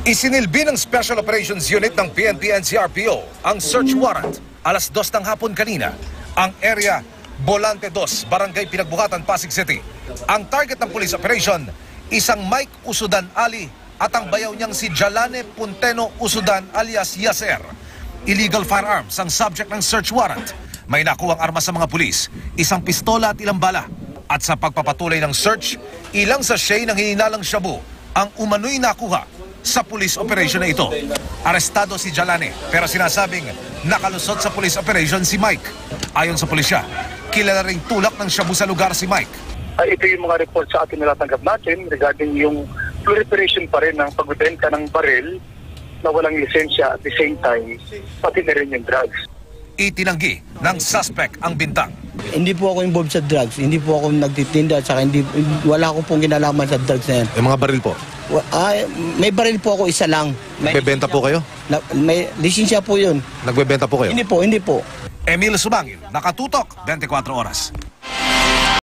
Isinilbi ng Special Operations Unit ng PNP and CRPO ang search warrant alas 2 ng hapon kanina. Ang area Volante 2, Barangay Pinagbuhatan, Pasig City. Ang target ng police operation, isang Mike Usudan Ali at ang bayaw niyang si Jalane Punteno Usudan alias Yaser. Illegal firearms ang subject ng search warrant. May nakuwang armas sa mga pulis, isang pistola at ilang bala. At sa pagpapatuloy ng search, ilang sachet ng hininalang shabu ang umano'y nakuha sa police operation na ito. Arestado si Jalane pero sinasabing nakalusot sa police operation si Mike. Ayon sa pulisya, kilala ring tulak ng shabu sa lugar si Mike. Ito yung mga report sa atin nalatanggap natin regarding yung proliferation pa rin ng pagbibenta ng baril na walang lisensya at the same time, pati na rin yung drugs. Itinanggi ng suspect ang bintang. Hindi po ako involved sa drugs, hindi po ako nagtitinda, at saka wala akong pong kinalaman sa drugs na yan. Yung mga baril po? May baril po ako isa lang. Nagbebenta po kayo? May lisensya po yun. Nagbebenta po kayo? Hindi po. Emil Sumangil, Nakatutok, 24 Oras.